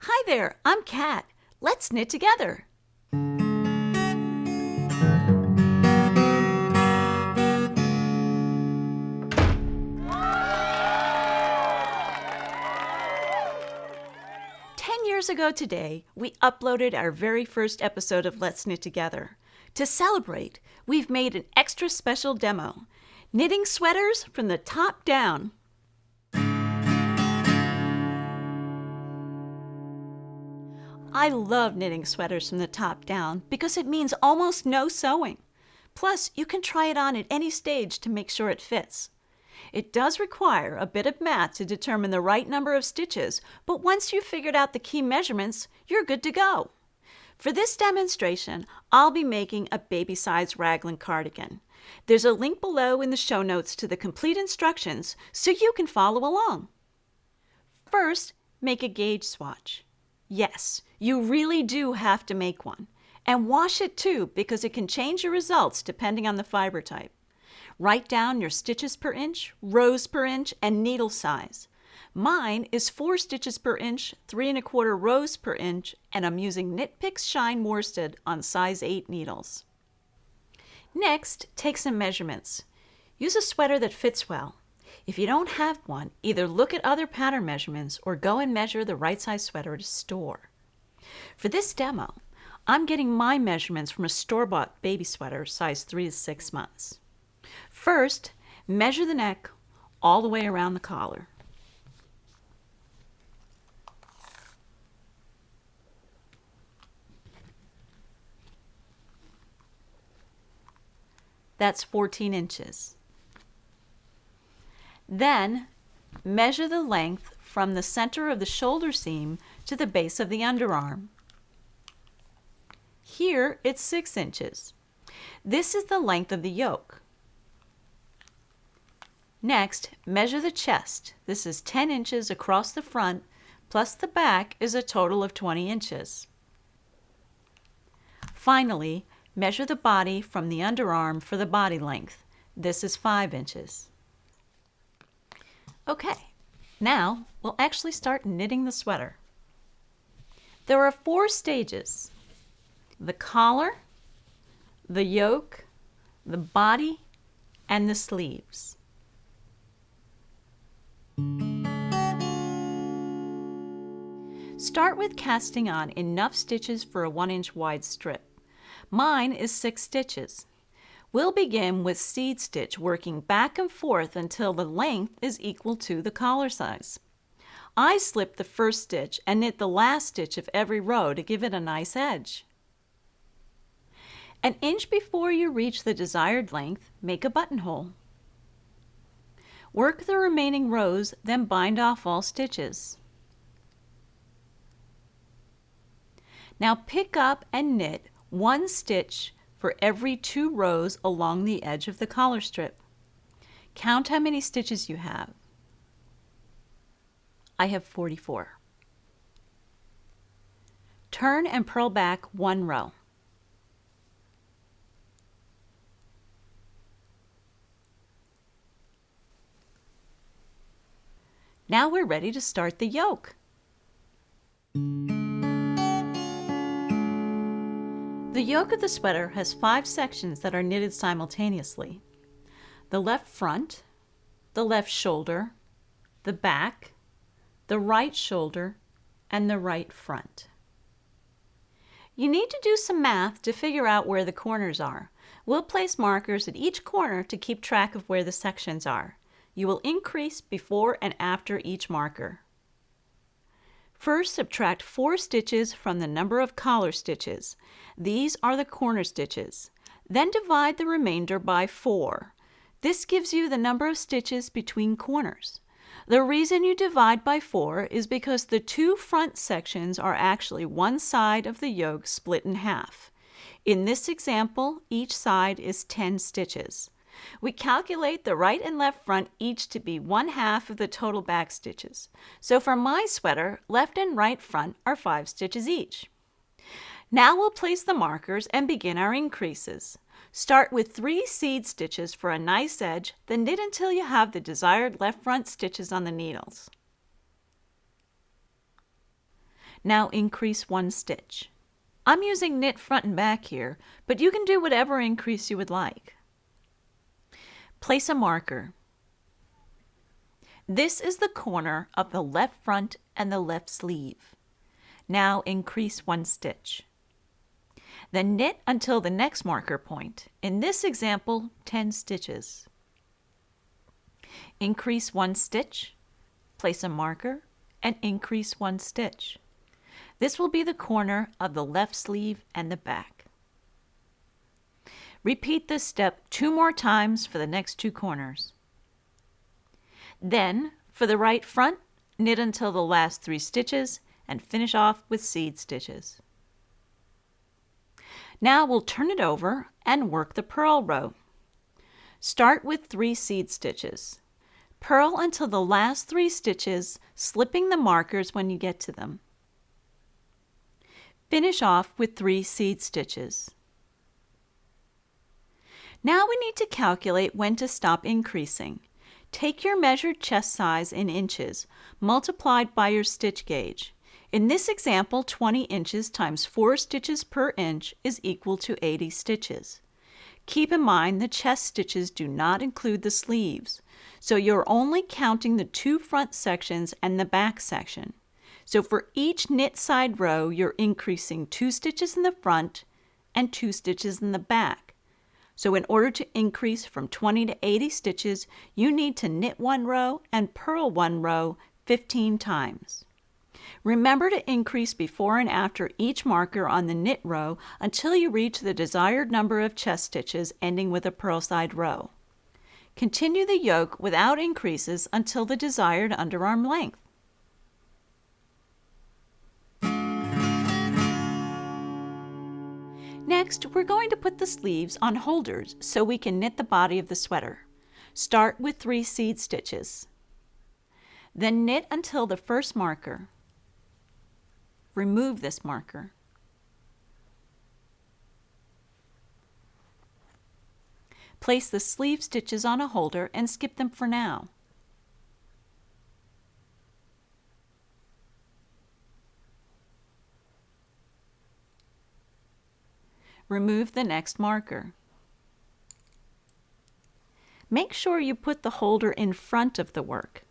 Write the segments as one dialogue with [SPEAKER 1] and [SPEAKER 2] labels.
[SPEAKER 1] Hi there, I'm Kat. Let's knit together. Years ago today, we uploaded our very first episode of Let's Knit Together. To celebrate, we've made an extra special demo, knitting sweaters from the top down. I love knitting sweaters from the top down because it means almost no sewing. Plus, you can try it on at any stage to make sure it fits. It does require a bit of math to determine the right number of stitches, but once you've figured out the key measurements, you're good to go. For this demonstration, I'll be making a baby-sized raglan cardigan. There's a link below in the show notes to the complete instructions so you can follow along. First, make a gauge swatch. Yes, you really do have to make one. And wash it too, because it can change your results depending on the fiber type. Write down your stitches per inch, rows per inch, and needle size. Mine is 4 stitches per inch, 3 1/4 rows per inch, and I'm using Knit Picks Shine Worsted on size 8 needles. Next, take some measurements. Use a sweater that fits well. If you don't have one, either look at other pattern measurements or go and measure the right size sweater at a store. For this demo, I'm getting my measurements from a store-bought baby sweater size 3 to 6 months. First, measure the neck all the way around the collar. That's 14 inches. Then, measure the length from the center of the shoulder seam to the base of the underarm. Here, it's 6 inches. This is the length of the yoke. Next, measure the chest. This is 10 inches across the front, plus the back is a total of 20 inches. Finally, measure the body from the underarm for the body length. This is 5 inches. Okay, now we'll actually start knitting the sweater. There are 4 stages: the collar, the yoke, the body, and the sleeves. Start with casting on enough stitches for a 1-inch wide strip. Mine is 6 stitches. We'll begin with seed stitch, working back and forth until the length is equal to the collar size. I slip the first stitch and knit the last stitch of every row to give it a nice edge. An inch before you reach the desired length, make a buttonhole. Work the remaining rows, then bind off all stitches. Now pick up and knit 1 stitch for every 2 rows along the edge of the collar strip. Count how many stitches you have. I have 44. Turn and purl back 1 row. Now we're ready to start the yoke. The yoke of the sweater has 5 sections that are knitted simultaneously: the left front, the left shoulder, the back, the right shoulder, and the right front. You need to do some math to figure out where the corners are. We'll place markers at each corner to keep track of where the sections are. You will increase before and after each marker. First, subtract 4 stitches from the number of collar stitches. These are the corner stitches. Then divide the remainder by 4. This gives you the number of stitches between corners. The reason you divide by 4 is because the 2 front sections are actually one side of the yoke split in half. In this example, each side is 10 stitches. We calculate the right and left front each to be 1/2 of the total back stitches. So for my sweater, left and right front are 5 stitches each. Now we'll place the markers and begin our increases. Start with 3 seed stitches for a nice edge, then knit until you have the desired left front stitches on the needles. Now increase 1 stitch. I'm using knit front and back here, but you can do whatever increase you would like. Place a marker. This is the corner of the left front and the left sleeve. Now increase 1 stitch. Then knit until the next marker point, in this example 10 stitches. Increase 1 stitch, place a marker, and increase 1 stitch. This will be the corner of the left sleeve and the back. Repeat this step 2 more times for the next 2 corners. Then, for the right front, knit until the last 3 stitches and finish off with seed stitches. Now we'll turn it over and work the purl row. Start with 3 seed stitches. Purl until the last 3 stitches, slipping the markers when you get to them. Finish off with 3 seed stitches. Now we need to calculate when to stop increasing. Take your measured chest size in inches, multiplied by your stitch gauge. In this example, 20 inches times 4 stitches per inch is equal to 80 stitches. Keep in mind the chest stitches do not include the sleeves, so you're only counting the 2 front sections and the back section. So for each knit side row, you're increasing 2 stitches in the front and 2 stitches in the back. So in order to increase from 20 to 80 stitches, you need to knit 1 row and purl 1 row 15 times. Remember to increase before and after each marker on the knit row until you reach the desired number of chest stitches ending with a purl side row. Continue the yoke without increases until the desired underarm length. Next, we're going to put the sleeves on holders so we can knit the body of the sweater. Start with 3 seed stitches. Then knit until the first marker. Remove this marker. Place the sleeve stitches on a holder and skip them for now. Remove the next marker. Make sure you put the holder in front of the work.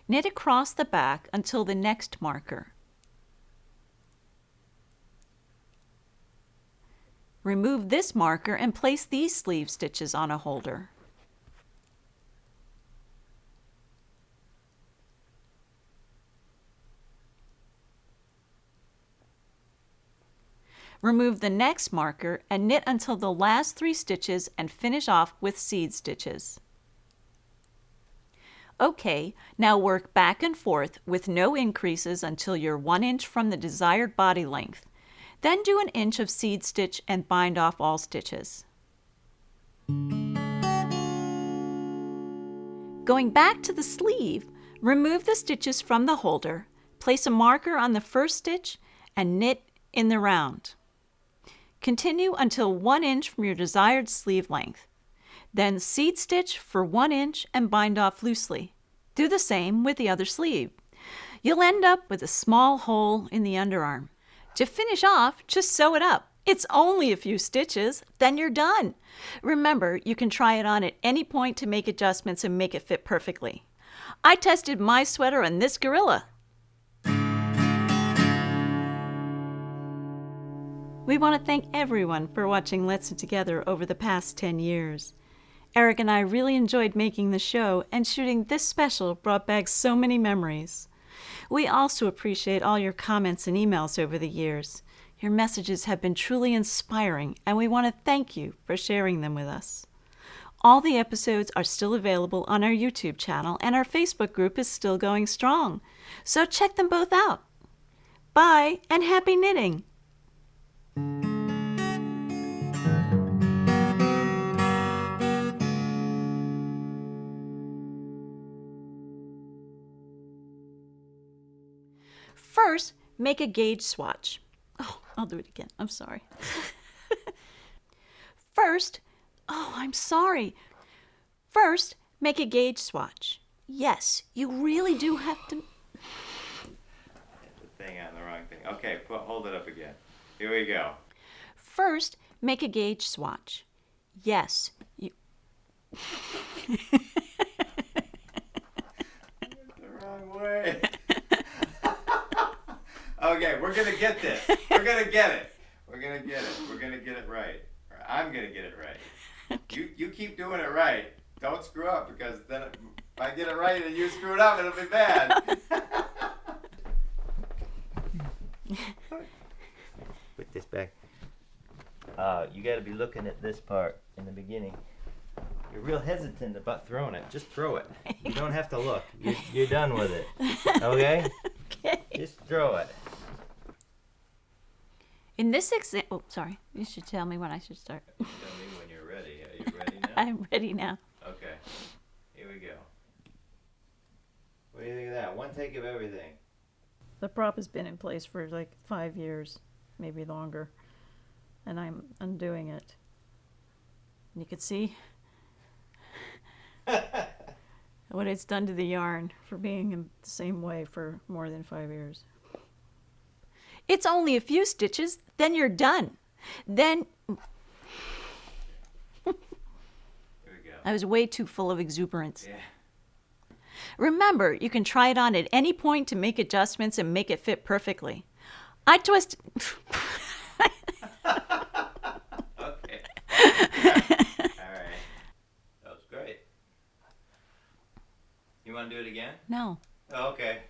[SPEAKER 1] Knit across the back until the next marker. Remove this marker and place these sleeve stitches on a holder. Remove the next marker and knit until the last 3 stitches and finish off with seed stitches. Okay, now work back and forth with no increases until you're 1 inch from the desired body length. Then do an inch of seed stitch and bind off all stitches. Going back to the sleeve, remove the stitches from the holder, place a marker on the first stitch, and knit in the round. Continue until 1 inch from your desired sleeve length. Then seed stitch for 1 inch and bind off loosely. Do the same with the other sleeve. You'll end up with a small hole in the underarm. To finish off, just sew it up. It's only a few stitches, then you're done. Remember, you can try it on at any point to make adjustments and make it fit perfectly. I tested my sweater on this gorilla. We want to thank everyone for watching Let's Knit Together over the past 10 years. Eric and I really enjoyed making the show, and shooting this special brought back so many memories. We also appreciate all your comments and emails over the years. Your messages have been truly inspiring, and we want to thank you for sharing them with us. All the episodes are still available on our YouTube channel, and our Facebook group is still going strong. So check them both out. Bye, and happy knitting! First, make a gauge swatch. Oh, I'll do it again. I'm sorry. First, make a gauge swatch. Yes, you really do have to...
[SPEAKER 2] Okay, hold it up again. Here we go.
[SPEAKER 1] First, make a gauge swatch. Yes, you...
[SPEAKER 2] The wrong way. Okay, we're gonna get this. We're gonna get it. We're gonna get it. We're gonna get it right. Or I'm gonna get it right. You keep doing it right. Don't screw up, because then if I get it right and you screw it up, it'll be bad. Put this back. You got to be looking at this part in the beginning. You're real hesitant about throwing it. Just throw it. You don't have to look. You're done with it. Okay?
[SPEAKER 1] Okay.
[SPEAKER 2] Just throw it.
[SPEAKER 1] In this example, sorry, you should tell me when I should start.
[SPEAKER 2] Tell me when you're ready. Are you ready now?
[SPEAKER 1] I'm ready now.
[SPEAKER 2] Okay. Here we go. What do you think of that? One take of everything.
[SPEAKER 1] The prop has been in place for like 5 years, maybe longer, and I'm undoing it. And you can see what it's done to the yarn for being in the same way for more than 5 years. It's only a few stitches, then you're done. Then
[SPEAKER 2] Here we go.
[SPEAKER 1] I was way too full of exuberance.
[SPEAKER 2] Yeah.
[SPEAKER 1] Remember, you can try it on at any point to make adjustments and make it fit perfectly. I twist...
[SPEAKER 2] Okay. All right. That was great. You want to do it again?
[SPEAKER 1] No.
[SPEAKER 2] Oh, okay.